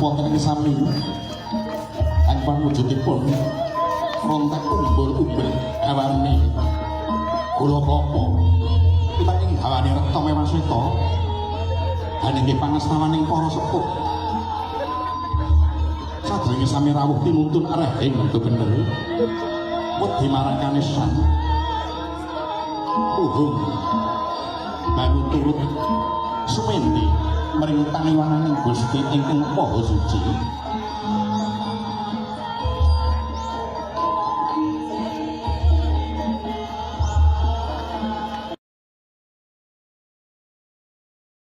wonten ing sami kang pamujudipun frontak umbul-umbul awane kula kapa utaning hawane rekta mewah seta hanenge pangastawaning para sepuh sadurunge sami rawuh tinuntun areh ing bener wedi marang kanesan uhung bangun turut sumendi mring taniwaning Gusti ingkang maha suci